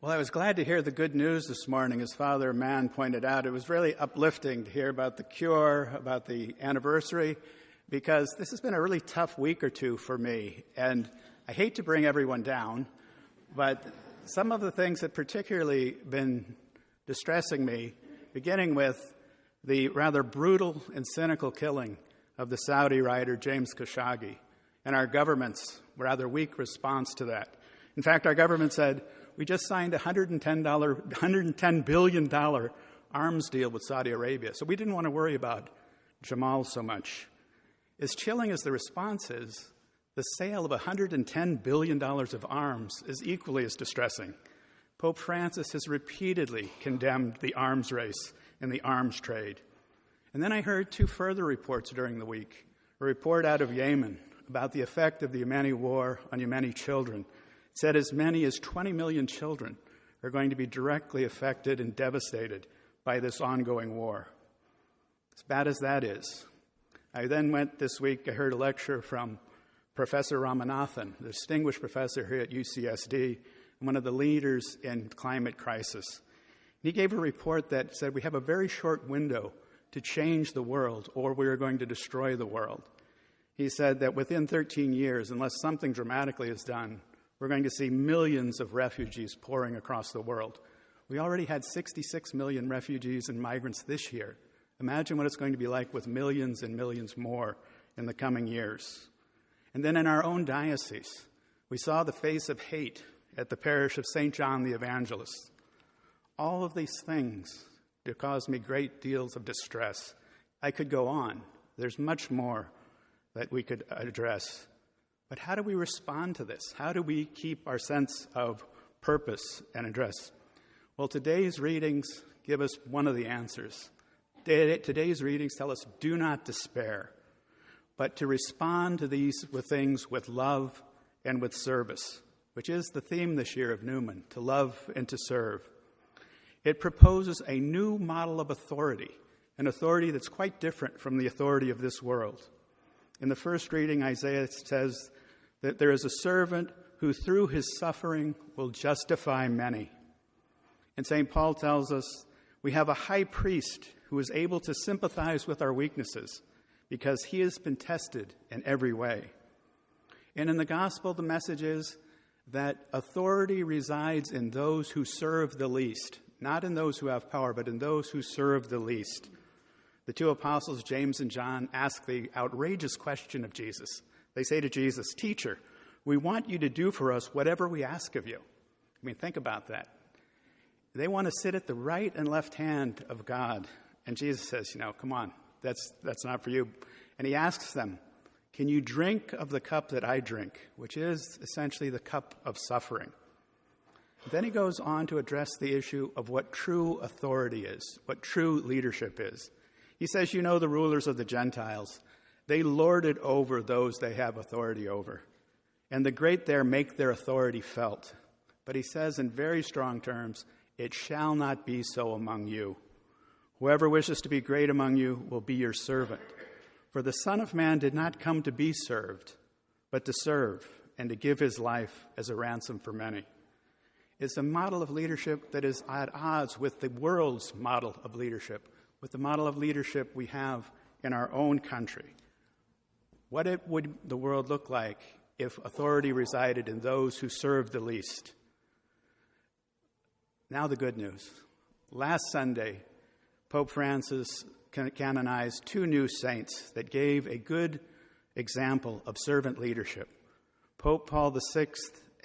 Well, I was glad to hear the good news this morning, as Father Mann pointed out. It was really uplifting to hear about the cure, about the anniversary, because this has been a really tough week or two for me. And I hate to bring everyone down, but some of the things that particularly been distressing me, beginning with the rather brutal and cynical killing of the Saudi writer James Khashoggi, and our government's rather weak response to that. In fact, our government said, we just signed a $110 billion arms deal with Saudi Arabia, so we didn't want to worry about Jamal so much. As chilling as the response is, the sale of $110 billion of arms is equally as distressing. Pope Francis has repeatedly condemned the arms race and the arms trade. And then I heard two further reports during the week. A report out of Yemen about the effect of the Yemeni war on Yemeni children. It said as many as 20 million children are going to be directly affected and devastated by this ongoing war. As bad as that is, I then went this week, I heard a lecture from Professor Ramanathan, the distinguished professor here at UCSD, and one of the leaders in climate crisis. He gave a report that said we have a very short window to change the world, or we are going to destroy the world. He said that within 13 years, unless something dramatically is done, we're going to see millions of refugees pouring across the world. We already had 66 million refugees and migrants this year. Imagine what it's going to be like with millions and millions more in the coming years. And then in our own diocese, we saw the face of hate at the parish of St. John the Evangelist. All of these things do cause me great deals of distress. I could go on. There's much more that we could address. But how do we respond to this? How do we keep our sense of purpose and address? Well, today's readings give us one of the answers. Today's readings tell us, do not despair, but to respond to these things with love and with service, which is the theme this year of Newman, to love and to serve. It proposes a new model of authority, an authority that's quite different from the authority of this world. In the first reading, Isaiah says that there is a servant who through his suffering will justify many. And St. Paul tells us we have a high priest who is able to sympathize with our weaknesses because he has been tested in every way. And in the gospel, the message is that authority resides in those who serve the least, not in those who have power, but in those who serve the least. The two apostles, James and John, ask the outrageous question of Jesus. They say to Jesus, "Teacher, we want you to do for us whatever we ask of you." I mean, think about that. They want to sit at the right and left hand of God. And Jesus says, come on, that's not for you. And he asks them, can you drink of the cup that I drink, which is essentially the cup of suffering? Then he goes on to address the issue of what true authority is, what true leadership is. He says, the rulers of the Gentiles, they lord it over those they have authority over. And the great there make their authority felt. But he says in very strong terms, it shall not be so among you. Whoever wishes to be great among you will be your servant. For the Son of Man did not come to be served, but to serve and to give his life as a ransom for many. It's a model of leadership that is at odds with the world's model of leadership, with the model of leadership we have in our own country. What would the world look like if authority resided in those who serve the least? Now the good news. Last Sunday, Pope Francis canonized two new saints that gave a good example of servant leadership. Pope Paul VI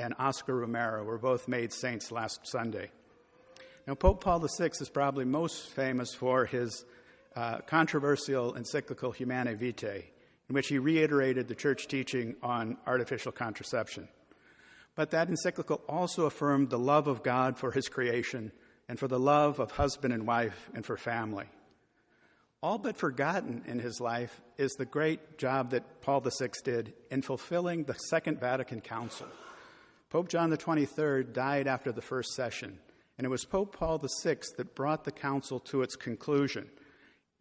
and Oscar Romero were both made saints last Sunday. Now, Pope Paul VI is probably most famous for his controversial encyclical Humanae Vitae, in which he reiterated the church teaching on artificial contraception. But that encyclical also affirmed the love of God for his creation and for the love of husband and wife and for family. All but forgotten in his life is the great job that Paul VI did in fulfilling the Second Vatican Council. Pope John the 23rd died after the first session, and it was Pope Paul VI that brought the council to its conclusion.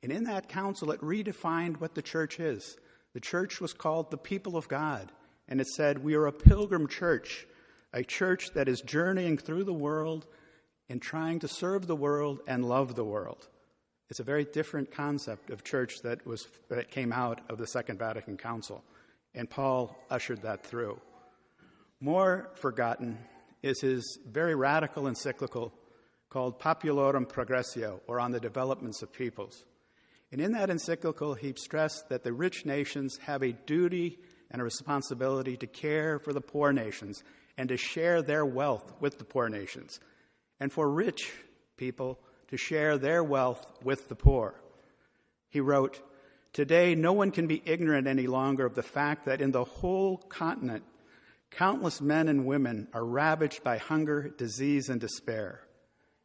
And in that council, it redefined what the church is. The church was called the people of God, and it said, we are a pilgrim church, a church that is journeying through the world and trying to serve the world and love the world. It's a very different concept of church that came out of the Second Vatican Council, and Paul ushered that through. More forgotten is his very radical encyclical called Populorum Progressio, or On the Developments of Peoples. And in that encyclical, he stressed that the rich nations have a duty and a responsibility to care for the poor nations and to share their wealth with the poor nations, and for rich people to share their wealth with the poor. He wrote, "Today, no one can be ignorant any longer of the fact that in the whole continent, countless men and women are ravaged by hunger, disease, and despair."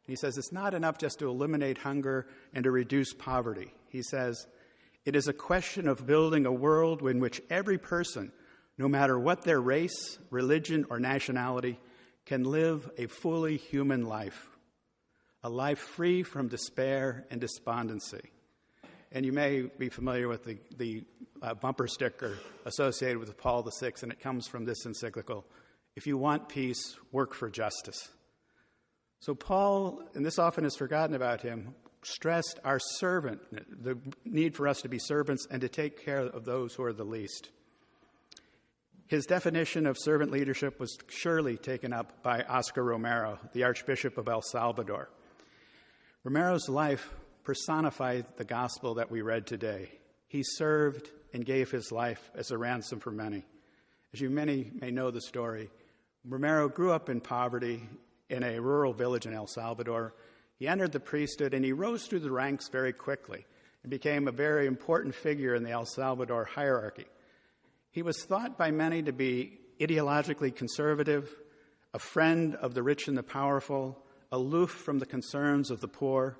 He says it's not enough just to eliminate hunger and to reduce poverty. He says, it is a question of building a world in which every person, no matter what their race, religion, or nationality, can live a fully human life, a life free from despair and despondency. And you may be familiar with the bumper sticker associated with Paul VI, and it comes from this encyclical: if you want peace, work for justice. So Paul, and this often is forgotten about him, stressed our servant, the need for us to be servants and to take care of those who are the least. His definition of servant leadership was surely taken up by Oscar Romero, the Archbishop of El Salvador. Romero's life personified the gospel that we read today. He served and gave his life as a ransom for many. As you many may know the story, Romero grew up in poverty in a rural village in El Salvador. He entered the priesthood and he rose through the ranks very quickly and became a very important figure in the El Salvador hierarchy. He was thought by many to be ideologically conservative, a friend of the rich and the powerful, aloof from the concerns of the poor.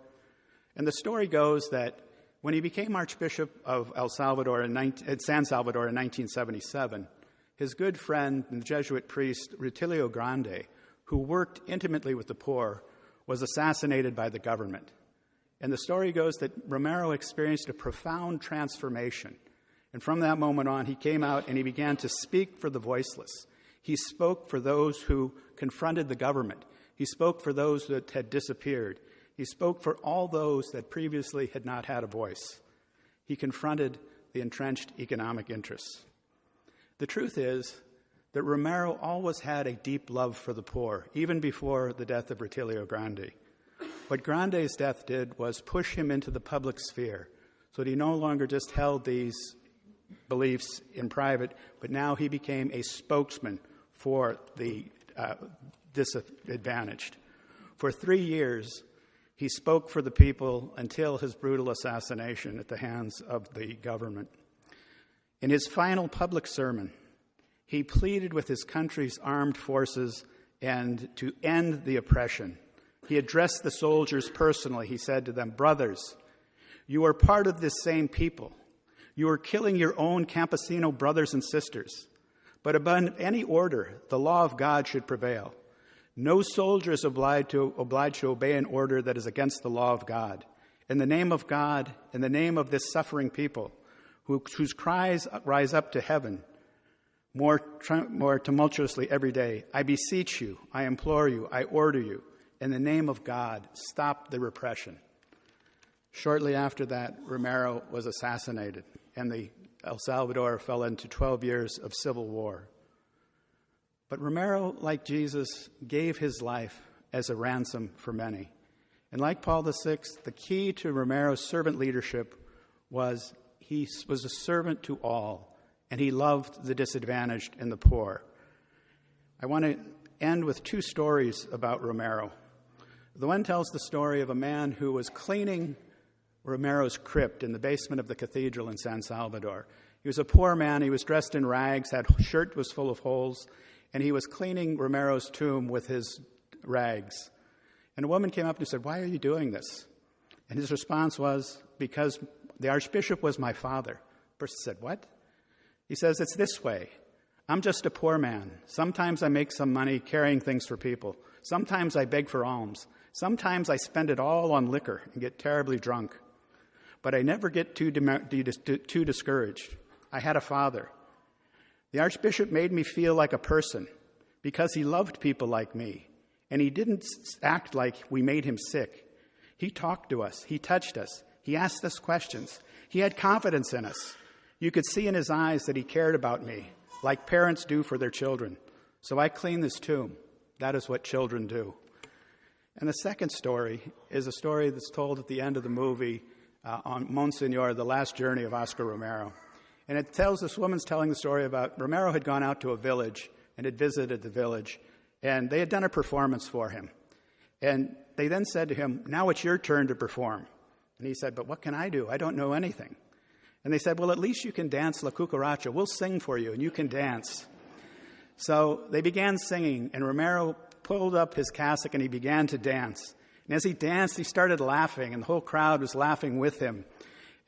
And the story goes that when he became Archbishop of San Salvador in 1977, his good friend and Jesuit priest Rutilio Grande, who worked intimately with the poor, was assassinated by the government. And the story goes that Romero experienced a profound transformation. And from that moment on, he came out and he began to speak for the voiceless. He spoke for those who confronted the government. He spoke for those that had disappeared. He spoke for all those that previously had not had a voice. He confronted the entrenched economic interests. The truth is that Romero always had a deep love for the poor, even before the death of Rutilio Grande. What Grande's death did was push him into the public sphere, so that he no longer just held these beliefs in private, but now he became a spokesman for the disadvantaged. For 3 years, he spoke for the people until his brutal assassination at the hands of the government. In his final public sermon, he pleaded with his country's armed forces and to end the oppression. He addressed the soldiers personally. He said to them, "Brothers, you are part of this same people. You are killing your own campesino brothers and sisters. But above any order, the law of God should prevail. No soldier is obliged to obey an order that is against the law of God. In the name of God, in the name of this suffering people, whose cries rise up to heaven more tumultuously every day, I beseech you, I implore you, I order you, in the name of God, stop the repression." Shortly after that, Romero was assassinated, and El Salvador fell into 12 years of civil war. But Romero, like Jesus, gave his life as a ransom for many. And like Paul VI, the key to Romero's servant leadership was he was a servant to all, and he loved the disadvantaged and the poor. I want to end with 2 stories about Romero. The one tells the story of a man who was cleaning Romero's crypt in the basement of the cathedral in San Salvador. He was a poor man. He was dressed in rags, his shirt was full of holes, and he was cleaning Romero's tomb with his rags. And a woman came up and said, "Why are you doing this?" And his response was, "Because the Archbishop was my father." The person said, "What?" He says, "It's this way. I'm just a poor man. Sometimes I make some money carrying things for people. Sometimes I beg for alms. Sometimes I spend it all on liquor and get terribly drunk. But I never get too discouraged. I had a father. The Archbishop made me feel like a person. because he loved people like me, and he didn't act like we made him sick. He talked to us. He touched us. He asked us questions. He had confidence in us. You could see in his eyes that he cared about me, like parents do for their children. So I cleaned this tomb. That is what children do. And the second story is a story that's told at the end of the movie on Monsignor, The Last Journey of Oscar Romero. And it tells, this woman's telling the story about Romero had gone out to a village and had visited the village, and they had done a performance for him. And they then said to him, now it's your turn to perform. And he said, but what can I do? I don't know anything. And they said, well, at least you can dance La Cucaracha. We'll sing for you, and you can dance. So they began singing, and Romero pulled up his cassock, and he began to dance. And as he danced, he started laughing, and the whole crowd was laughing with him.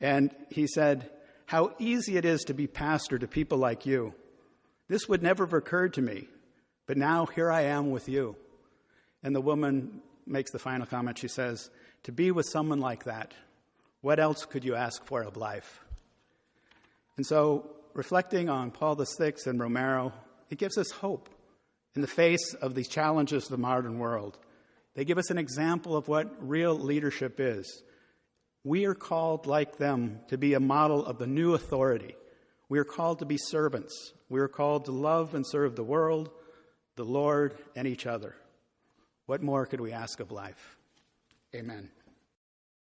And he said, how easy it is to be pastor to people like you. This would never have occurred to me, but now here I am with you. And the woman makes the final comment. She says, to be with someone like that, what else could you ask for of life? And so, reflecting on Paul VI and Romero, it gives us hope in the face of these challenges of the modern world. They give us an example of what real leadership is. We are called, like them, to be a model of the new authority. We are called to be servants. We are called to love and serve the world, the Lord, and each other. What more could we ask of life? Amen.